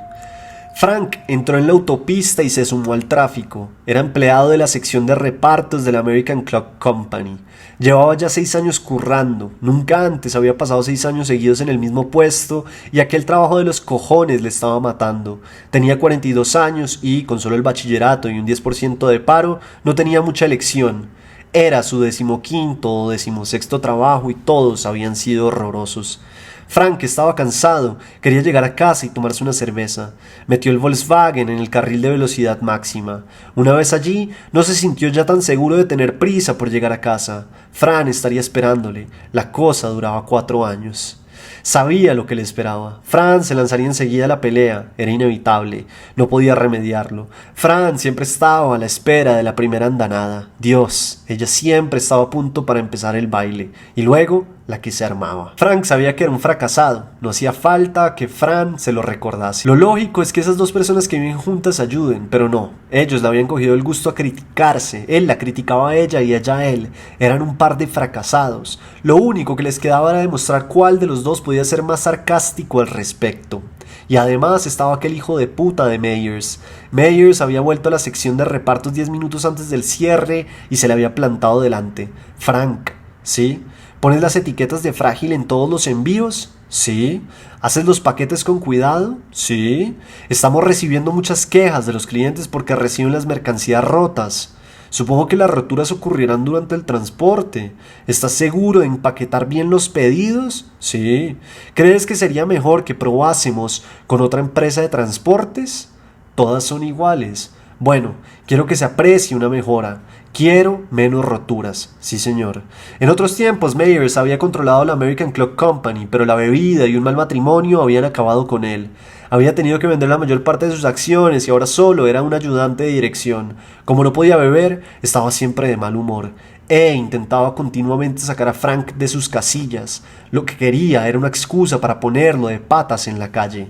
Frank entró en la autopista y se sumó al tráfico. Era empleado de la sección de repartos de la American Clock Company. Llevaba ya 6 años currando. Nunca antes había pasado 6 años seguidos en el mismo puesto, y aquel trabajo de los cojones le estaba matando. Tenía 42 años y, con solo el bachillerato y un 10% de paro, no tenía mucha elección. Era su 15º o 16º trabajo y todos habían sido horrorosos. Frank estaba cansado, quería llegar a casa y tomarse una cerveza. Metió el Volkswagen en el carril de velocidad máxima. Una vez allí, no se sintió ya tan seguro de tener prisa por llegar a casa. Fran estaría esperándole. La cosa duraba 4 años. Sabía lo que le esperaba. Fran se lanzaría enseguida a la pelea. Era inevitable. No podía remediarlo. Fran siempre estaba a la espera de la primera andanada. Dios, ella siempre estaba a punto para empezar el baile. Y luego, la que se armaba. Frank sabía que era un fracasado. No hacía falta que Fran se lo recordase. Lo lógico es que esas dos personas que viven juntas ayuden, pero no. Ellos le habían cogido el gusto a criticarse. Él la criticaba a ella y ella a él. Eran un par de fracasados. Lo único que les quedaba era demostrar cuál de los dos podía ser más sarcástico al respecto. Y además estaba aquel hijo de puta de Meyers. Meyers había vuelto a la sección de repartos 10 minutos antes del cierre y se le había plantado delante. Frank, ¿sí? ¿Pones las etiquetas de frágil en todos los envíos? Sí. ¿Haces los paquetes con cuidado? Sí. Estamos recibiendo muchas quejas de los clientes porque reciben las mercancías rotas. Supongo que las roturas ocurrirán durante el transporte. ¿Estás seguro de empaquetar bien los pedidos? Sí. ¿Crees que sería mejor que probásemos con otra empresa de transportes? Todas son iguales. Bueno, quiero que se aprecie una mejora. Quiero menos roturas. Sí, señor. En otros tiempos, Meyers había controlado la American Clock Company, pero la bebida y un mal matrimonio habían acabado con él. Había tenido que vender la mayor parte de sus acciones y ahora solo era un ayudante de dirección. Como no podía beber, estaba siempre de mal humor. Intentaba continuamente sacar a Frank de sus casillas. Lo que quería era una excusa para ponerlo de patas en la calle.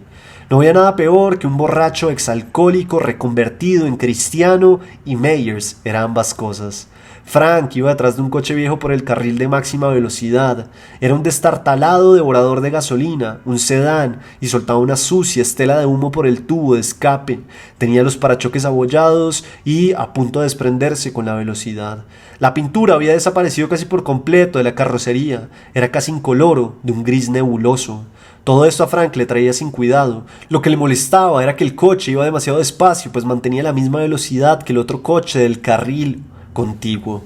No había nada peor que un borracho exalcohólico reconvertido en cristiano, y Meyers era ambas cosas. Frank iba detrás de un coche viejo por el carril de máxima velocidad. Era un destartalado devorador de gasolina, un sedán, y soltaba una sucia estela de humo por el tubo de escape. Tenía los parachoques abollados y a punto de desprenderse con la velocidad. La pintura había desaparecido casi por completo de la carrocería. Era casi incoloro, de un gris nebuloso. Todo esto a Frank le traía sin cuidado. Lo que le molestaba era que el coche iba demasiado despacio, pues mantenía la misma velocidad que el otro coche del carril contiguo.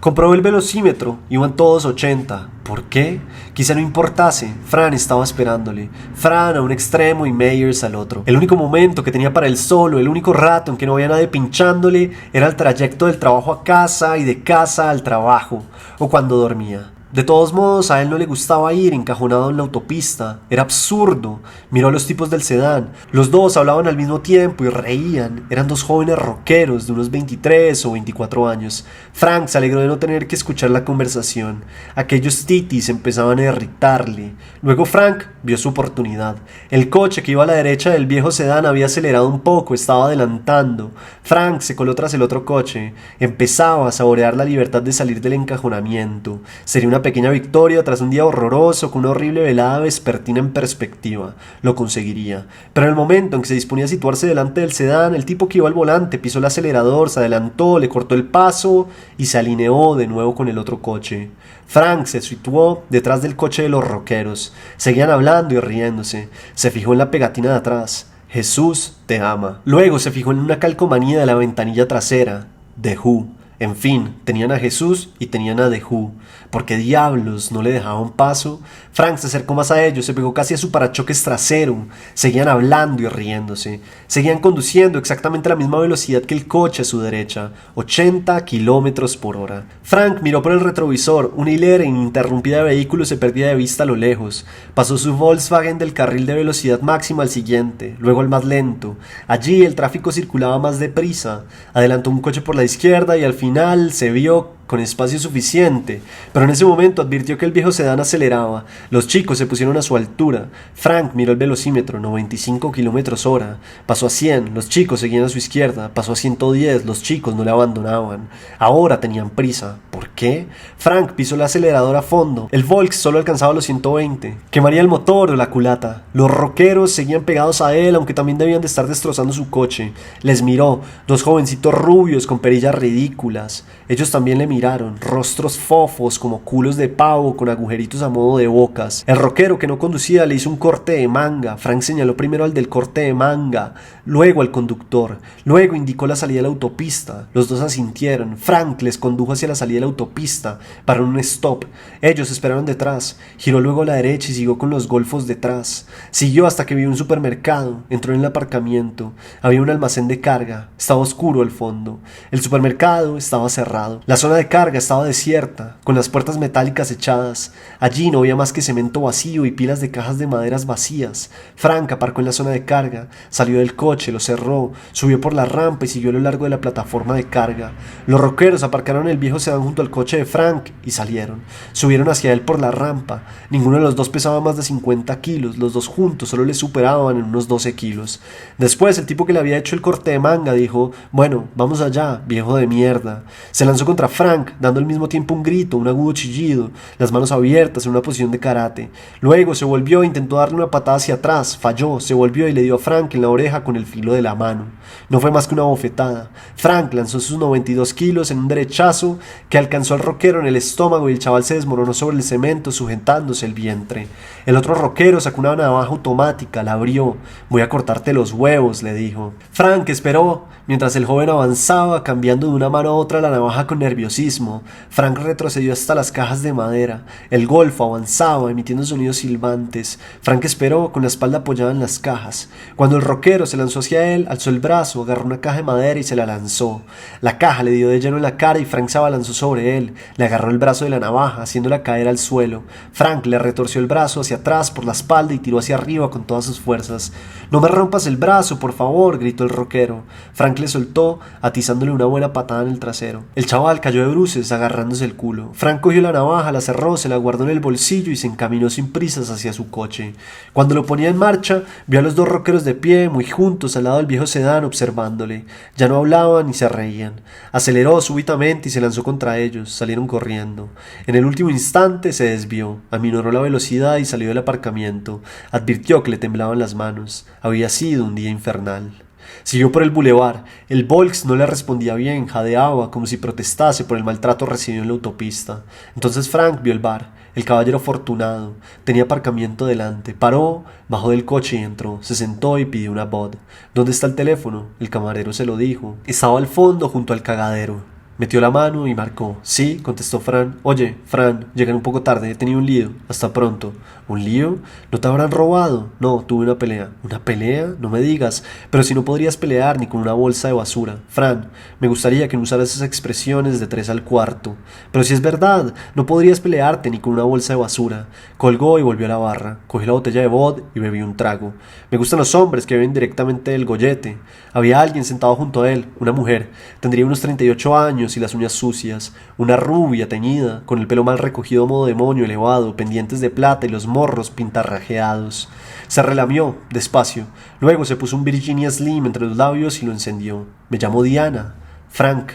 Comprobó el velocímetro, iban todos 80. ¿Por qué? Quizá no importase. Fran estaba esperándole. Fran a un extremo y Meyers al otro. El único momento que tenía para él solo, el único rato en que no había nadie pinchándole, era el trayecto del trabajo a casa y de casa al trabajo, o cuando dormía. De todos modos, a él no le gustaba ir encajonado en la autopista. Era absurdo. Miró a los tipos del sedán. Los dos hablaban al mismo tiempo y reían. Eran dos jóvenes rockeros de unos 23 o 24 años. Frank se alegró de no tener que escuchar la conversación. Aquellos titis empezaban a irritarle. Luego Frank vio su oportunidad. El coche que iba a la derecha del viejo sedán había acelerado un poco, estaba adelantando. Frank se coló tras el otro coche. Empezaba a saborear la libertad de salir del encajonamiento. Sería una pequeña victoria tras un día horroroso con una horrible velada vespertina en perspectiva. Lo conseguiría. Pero en el momento en que se disponía a situarse delante del sedán, el tipo que iba al volante pisó el acelerador, se adelantó, le cortó el paso y se alineó de nuevo con el otro coche. Frank se situó detrás del coche de los rockeros. Seguían hablando y riéndose. Se fijó en la pegatina de atrás. Jesús te ama. Luego se fijó en una calcomanía de la ventanilla trasera. The Who. En fin, tenían a Jesús y tenían a The Who. ¿Por qué diablos no le dejaban paso? Frank se acercó más a ellos, se pegó casi a su parachoques trasero. Seguían hablando y riéndose. Seguían conduciendo exactamente a la misma velocidad que el coche a su derecha, 80 kilómetros por hora. Frank miró por el retrovisor. Una hilera ininterrumpida de vehículos se perdía de vista a lo lejos. Pasó su Volkswagen del carril de velocidad máxima al siguiente, luego al más lento. Allí el tráfico circulaba más deprisa. Adelantó un coche por la izquierda y al final se vio con espacio suficiente, pero en ese momento advirtió que el viejo sedán aceleraba. Los chicos se pusieron a su altura. Frank miró el velocímetro, 95 kilómetros hora. Pasó a 100, los chicos seguían a su izquierda. Pasó a 110, los chicos no le abandonaban. Ahora tenían prisa. ¿Por qué? Frank pisó el acelerador a fondo. El Volks solo alcanzaba los 120. Quemaría el motor o la culata. Los rockeros seguían pegados a él, aunque también debían de estar destrozando su coche. Les miró, dos jovencitos rubios con perillas ridículas. Ellos también le miraron, rostros fofos como culos de pavo con agujeritos a modo de bocas. El rockero que no conducía le hizo un corte de manga. Frank señaló primero al del corte de manga, luego al conductor. Luego indicó la salida de la autopista. Los dos asintieron. Frank les condujo hacia la salida de la autopista. Paró en un stop. Ellos esperaron detrás. Giró luego a la derecha y siguió con los golfos detrás. Siguió hasta que vio un supermercado. Entró en el aparcamiento. Había un almacén de carga. Estaba oscuro al fondo. El supermercado estaba cerrado. La zona de carga estaba desierta, con las puertas metálicas echadas. Allí no había más que cemento vacío y pilas de cajas de maderas vacías. Frank aparcó en la zona de carga, salió del coche, lo cerró, subió por la rampa y siguió a lo largo de la plataforma de carga. Los rockeros aparcaron el viejo sedán junto al coche de Frank y salieron. Subieron hacia él por la rampa. Ninguno de los dos pesaba más de 50 kilos, los dos juntos solo le superaban en unos 12 kilos. Después el tipo que le había hecho el corte de manga dijo: bueno, vamos allá, viejo de mierda. Se lanzó contra Frank, dando al mismo tiempo un grito, un agudo chillido, las manos abiertas en una posición de karate. Luego se volvió e intentó darle una patada hacia atrás, falló, se volvió y le dio a Frank en la oreja con el filo de la mano. No fue más que una bofetada. Frank lanzó sus 92 kilos en un derechazo que alcanzó al rockero en el estómago y el chaval se desmoronó sobre el cemento sujetándose el vientre. El otro rockero sacó una navaja automática, la abrió. Voy a cortarte los huevos, le dijo. Frank esperó mientras el joven avanzaba, cambiando de una mano a otra la navaja con nerviosismo. nerviosismo, Frank retrocedió hasta las cajas de madera. El golfo avanzaba, emitiendo sonidos silbantes. Frank esperó, con la espalda apoyada en las cajas. Cuando el rockero se lanzó hacia él, alzó el brazo, agarró una caja de madera y se la lanzó. La caja le dio de lleno en la cara y Frank se abalanzó sobre él. Le agarró el brazo de la navaja, haciéndola caer al suelo. Frank le retorció el brazo hacia atrás por la espalda y tiró hacia arriba con todas sus fuerzas. «No me rompas el brazo, por favor», gritó el rockero. Frank le soltó, atizándole una buena patada en el trasero. El chaval cayó de bruces, agarrándose el culo. Frank cogió la navaja, la cerró, se la guardó en el bolsillo y se encaminó sin prisas hacia su coche. Cuando lo ponía en marcha, vio a los dos rockeros de pie, muy juntos, al lado del viejo sedán, observándole. Ya no hablaban ni se reían. Aceleró súbitamente y se lanzó contra ellos. Salieron corriendo. En el último instante se desvió, aminoró la velocidad y salió del aparcamiento. Advirtió que le temblaban las manos. Había sido un día infernal. Siguió por el bulevar. El Volks no le respondía bien, jadeaba como si protestase por el maltrato recibido en la autopista. Entonces Frank vio el bar. El caballero afortunado. Tenía aparcamiento delante. Paró, bajó del coche y entró. Se sentó y pidió una bud. «¿Dónde está el teléfono?». El camarero se lo dijo. Estaba al fondo, junto al cagadero. Metió la mano y marcó. «Sí», contestó Fran. «Oye, Fran, llegan un poco tarde, he tenido un lío. Hasta pronto». «¿Un lío? ¿No te habrán robado?». «No, tuve una pelea». «¿Una pelea? No me digas. Pero si no podrías pelear ni con una bolsa de basura». «Fran, me gustaría que no usaras esas expresiones de 3 al cuarto». «Pero si es verdad, no podrías pelearte ni con una bolsa de basura». Colgó y volvió a la barra. Cogió la botella de vodka y bebió un trago. «Me gustan los hombres que beben directamente del gollete». Había alguien sentado junto a él, una mujer. Tendría unos 38 años y las uñas sucias, una rubia teñida, con el pelo mal recogido a modo de moño elevado, pendientes de plata y los morros pintarrajeados. Se relamió, despacio. Luego se puso un Virginia Slim entre los labios y lo encendió. «Me llamo Diana». «Frank,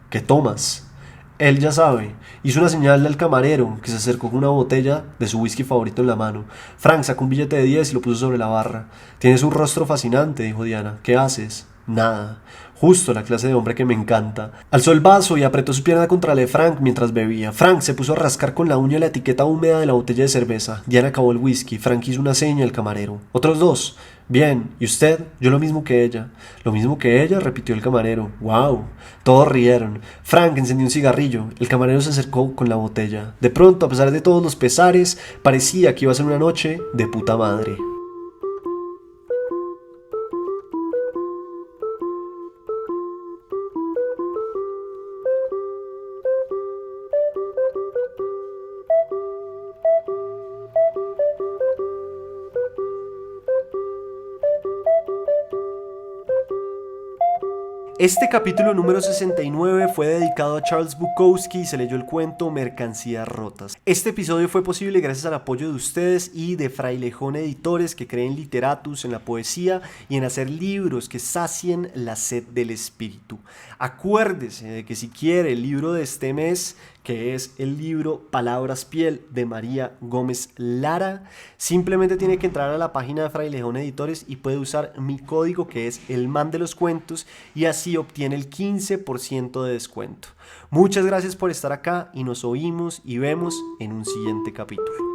¿qué tomas?». Él ya sabe. Hizo una señal al camarero, que se acercó con una botella de su whisky favorito en la mano. Frank sacó un billete de 10 y lo puso sobre la barra. «Tienes un rostro fascinante», dijo Diana. «¿Qué haces?». «Nada». «Justo la clase de hombre que me encanta». Alzó el vaso y apretó su pierna contra la de Frank mientras bebía. Frank se puso a rascar con la uña la etiqueta húmeda de la botella de cerveza. Diana acabó el whisky. Frank hizo una seña al camarero. «¿Otros dos?». «Bien. ¿Y usted?». «Yo lo mismo que ella». «¿Lo mismo que ella?», repitió el camarero. «Wow». Todos rieron. Frank encendió un cigarrillo. El camarero se acercó con la botella. De pronto, a pesar de todos los pesares, parecía que iba a ser una noche de puta madre. Este capítulo número 69 fue dedicado a Charles Bukowski y se leyó el cuento Mercancías Rotas. Este episodio fue posible gracias al apoyo de ustedes y de Frailejón Editores, que creen literatus en la poesía y en hacer libros que sacien la sed del espíritu. Acuérdese de que si quiere el libro de este mes, que es el libro Palabras Piel de María Gómez Lara, simplemente tiene que entrar a la página de Frailejón Editores y puede usar mi código, que es el man de los cuentos, y así obtiene el 15% de descuento. Muchas gracias por estar acá y nos oímos y vemos en un siguiente capítulo.